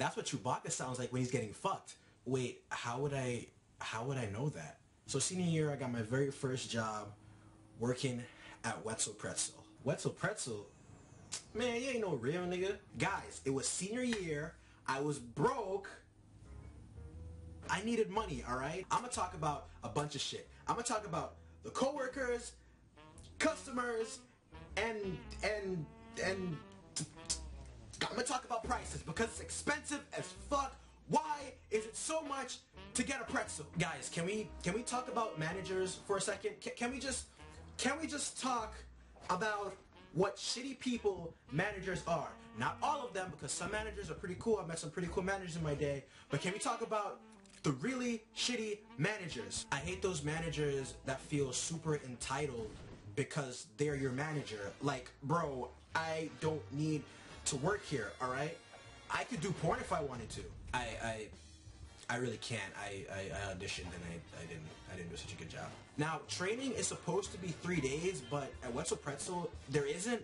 That's what Chewbacca sounds like when he's getting fucked. Wait, how would I know that? So senior year, I got my very first job working at Wetzel Pretzel. Wetzel Pretzel? Man, you ain't no real nigga. Guys, it was senior year. I was broke. I needed money, alright? I'm gonna talk about a bunch of shit. I'm gonna talk about the coworkers, customers, and I'm gonna talk about prices because it's expensive as fuck. Why is it so much to get a pretzel? Guys, can we talk about managers for a second? Can we just talk about what shitty people managers are? Not all of them, because some managers are pretty cool. I've met some pretty cool managers in my day. But can we talk about the really shitty managers? I hate those managers that feel super entitled because they're your manager. Like, bro, I don't need to work here, alright? I could do porn if I wanted to. I really can't. I auditioned and I didn't do such a good job. Now, training is supposed to be 3 days, but at Wetzel Pretzel, there isn't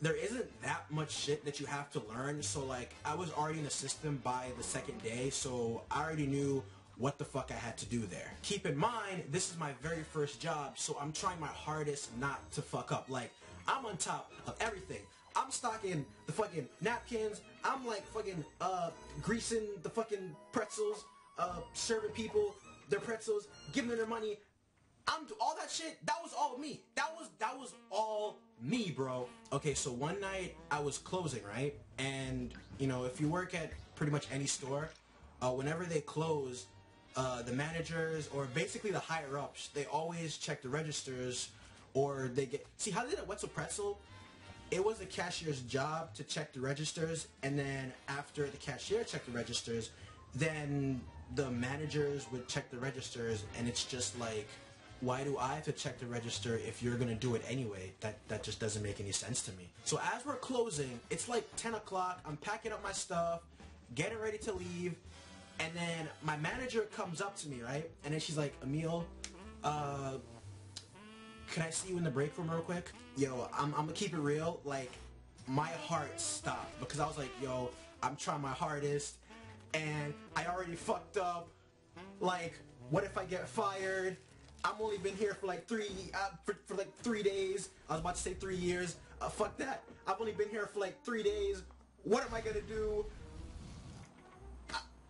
that much shit that you have to learn. So like, I was already in the system by the second day, so I already knew what the fuck I had to do there. Keep in mind, this is my very first job, so I'm trying my hardest not to fuck up. Like, I'm on top of everything. I'm stocking the fucking napkins. I'm like fucking greasing the fucking pretzels, serving people their pretzels, giving them their money. I'm all that shit. That was all me. That was all me, bro. Okay, so one night I was closing, right? And you know, if you work at pretty much any store, whenever they close, the managers or basically the higher ups, they always check the registers, or they get. See how they did at Wetzel Pretzel? It was the cashier's job to check the registers, and then after the cashier checked the registers, then the managers would check the registers, and it's just like, why do I have to check the register if you're gonna do it anyway? That just doesn't make any sense to me. So as we're closing, it's like 10 o'clock, I'm packing up my stuff, getting ready to leave, and then my manager comes up to me, right? And then she's like, Emil, can I see you in the break room real quick? Yo, I'm gonna keep it real. Like, my heart stopped because I was like, yo, I'm trying my hardest and I already fucked up. Like, what if I get fired? I've only been here for like 3 days. I was about to say 3 years. Fuck that. I've only been here for like 3 days. What am I gonna do?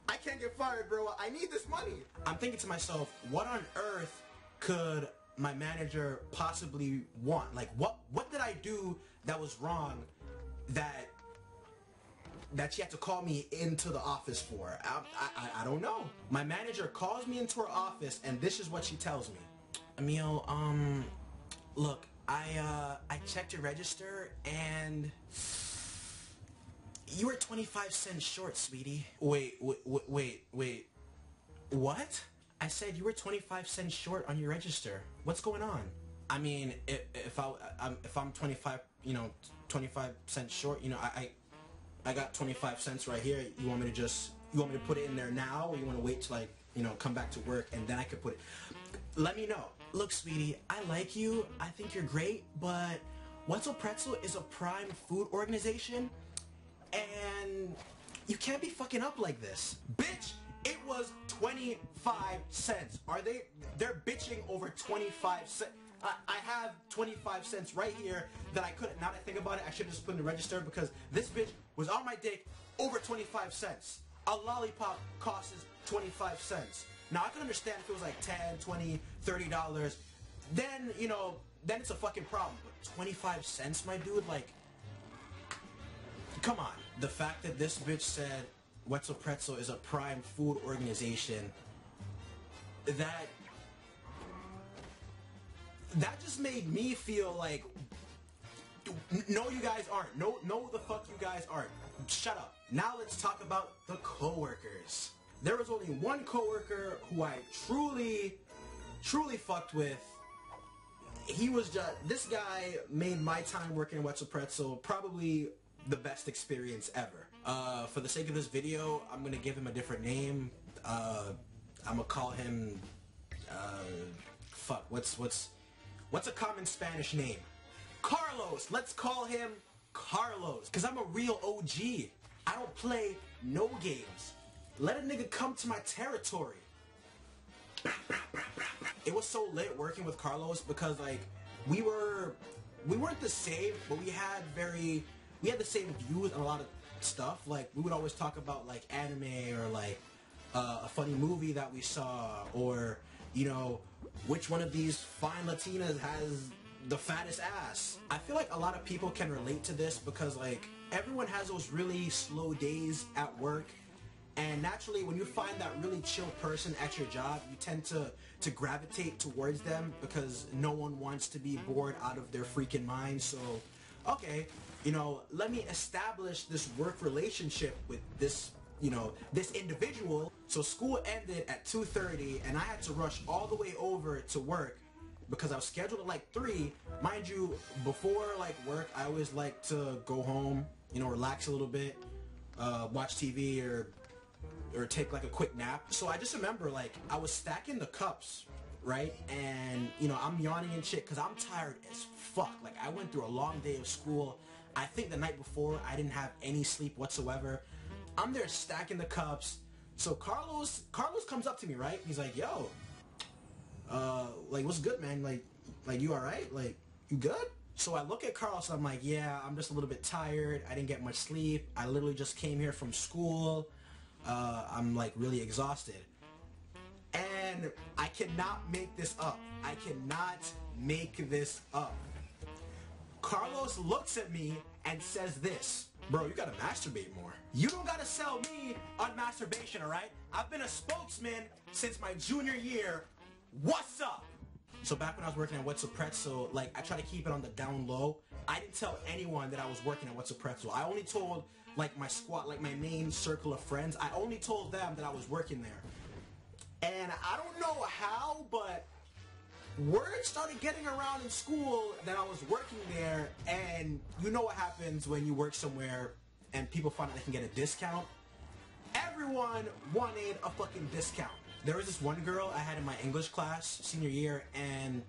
I can't get fired, bro. I need this money. I'm thinking to myself, what on earth could my manager possibly want? Like, what did I do that was wrong that she had to call me into the office for? I don't know. My manager calls me into her office, and this is what she tells me. Emil, look, I checked your register and you were 25 cents short, sweetie. Wait, what? I said you were 25 cents short on your register. What's going on? I mean, if I'm 25, you know, 25 cents short, you know, I got 25 cents right here. You want me to put it in there now, or you want to wait till I, you know, come back to work and then I could put it? Let me know. Look, sweetie, I like you. I think you're great, but Wetzel Pretzel is a prime food organization, and you can't be fucking up like this, bitch. It was 25 cents. They're bitching over 25 cents. I have 25 cents right here that I couldn't. Now that I think about it, I should have just put in the register because this bitch was on my dick over 25 cents. A lollipop costs 25 cents. Now I can understand if it was like 10, 20, $30. Then, you know, then it's a fucking problem. But 25 cents, my dude, like, come on. The fact that this bitch said Wetzel Pretzel is a prime food organization, that just made me feel like, no, you guys aren't. No, the fuck you guys aren't. Shut up. Now let's talk about the coworkers. There was only one coworker who I truly fucked with. He was just, this guy made my time working at Wetzel Pretzel probably the best experience ever. For the sake of this video, I'm gonna give him a different name. I'm gonna call him, fuck, what's a common Spanish name? Carlos! Let's call him Carlos, because I'm a real OG. I don't play no games. Let a nigga come to my territory. It was so lit working with Carlos because like we weren't the same, but we had the same views on a lot of stuff. Like we would always talk about like anime or like a funny movie that we saw, or you know, which one of these fine Latinas has the fattest ass. I feel like a lot of people can relate to this because like everyone has those really slow days at work, and naturally when you find that really chill person at your job, you tend to gravitate towards them because no one wants to be bored out of their freaking mind. So okay, you know, let me establish this work relationship with this, you know, this individual. So school ended at 2:30 and I had to rush all the way over to work because I was scheduled at like 3. Mind you, before like work, I always like to go home, you know, relax a little bit, watch TV or take like a quick nap. So I just remember like I was stacking the cups, right? And you know, I'm yawning and shit because I'm tired as fuck. Like I went through a long day of school. I think the night before I didn't have any sleep whatsoever. I'm there stacking the cups. So Carlos comes up to me, right? He's like, yo, like what's good, man? Like you alright? Like you good? So I look at Carlos and I'm like, yeah, I'm just a little bit tired. I didn't get much sleep. I literally just came here from school. I'm like really exhausted. And I cannot make this up. I cannot make this up. Carlos looks at me and says this: bro, you gotta masturbate more. You don't gotta sell me on masturbation, alright? I've been a spokesman since my junior year. What's up? So back when I was working at Wetzel Pretzel, like I try to keep it on the down low. I didn't tell anyone that I was working at Wetzel Pretzel. I only told like my squad, like my main circle of friends. I only told them that I was working there. And I don't know how, but word started getting around in school that I was working there, and you know what happens when you work somewhere and people find out they can get a discount? Everyone wanted a fucking discount. There was this one girl I had in my English class senior year, and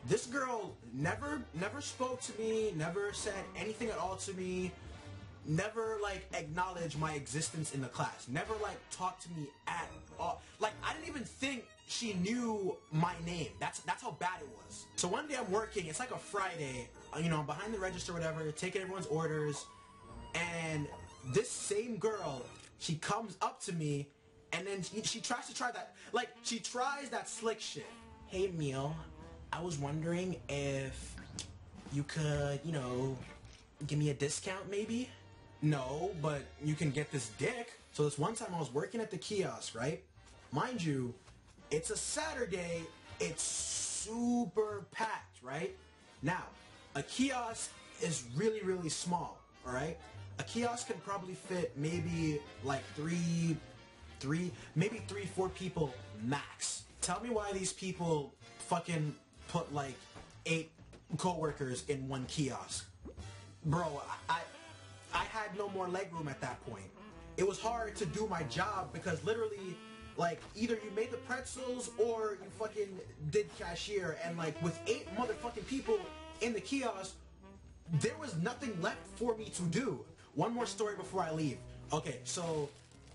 this girl never spoke to me, never said anything at all to me, never like acknowledged my existence in the class, never like talked to me at all. Like I didn't even think she knew my name. That's how bad it was. So one day I'm working, it's like a Friday, you know, I'm behind the register or whatever, taking everyone's orders, and this same girl, she comes up to me and then she tries that slick shit. Hey Emil, I was wondering if you could, you know, give me a discount maybe? No, but you can get this dick. So this one time I was working at the kiosk, right? Mind you, it's a Saturday, it's super packed, right? Now, a kiosk is really, really small, alright? A kiosk can probably fit maybe like maybe 3-4 people max. Tell me why these people fucking put like 8 co-workers in one kiosk. Bro, I had no more leg room at that point. It was hard to do my job because literally, like, either you made the pretzels or you fucking did cashier, and like with 8 motherfucking people in the kiosk, there was nothing left for me to do. One more story before I leave. Okay, so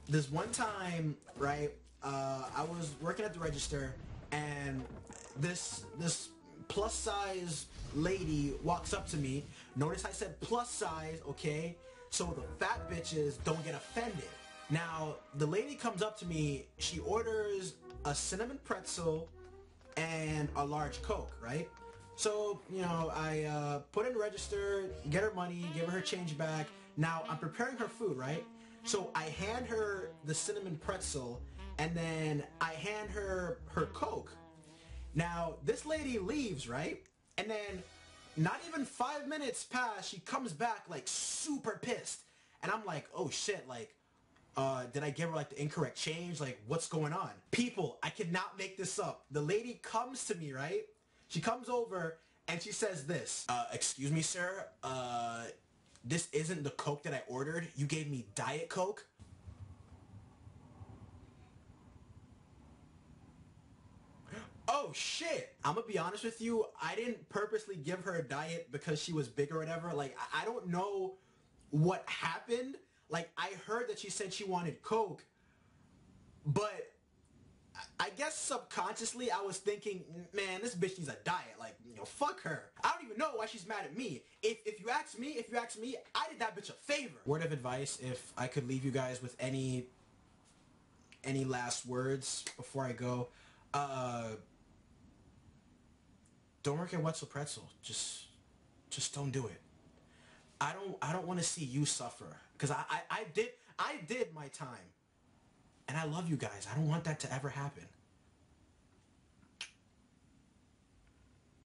this one time, right, I was working at the register, and this plus size lady walks up to me. Notice I said plus size, okay? So the fat bitches don't get offended. Now, the lady comes up to me, she orders a cinnamon pretzel and a large Coke, right? So, you know, I put in the register, get her money, give her change back. Now, I'm preparing her food, right? So I hand her the cinnamon pretzel, and then I hand her her Coke. Now, this lady leaves, right? And then not even 5 minutes pass, she comes back like super pissed. And I'm like, oh shit, like, did I give her like the incorrect change? Like, what's going on? People, I cannot make this up. The lady comes to me, right? She comes over and she says this, excuse me, sir, this isn't the Coke that I ordered. You gave me Diet Coke. Oh shit! I'm gonna be honest with you, I didn't purposely give her a diet because she was big or whatever. Like, I don't know what happened. Like, I heard that she said she wanted Coke, but I guess subconsciously I was thinking, man, this bitch needs a diet. Like, fuck her. I don't even know why she's mad at me. If you ask me, I did that bitch a favor. Word of advice, if I could leave you guys with any last words before I go, don't work at Wetzel Pretzel. Just don't do it. I don't want to see you suffer, because I did my time, and I love you guys. I don't want that to ever happen.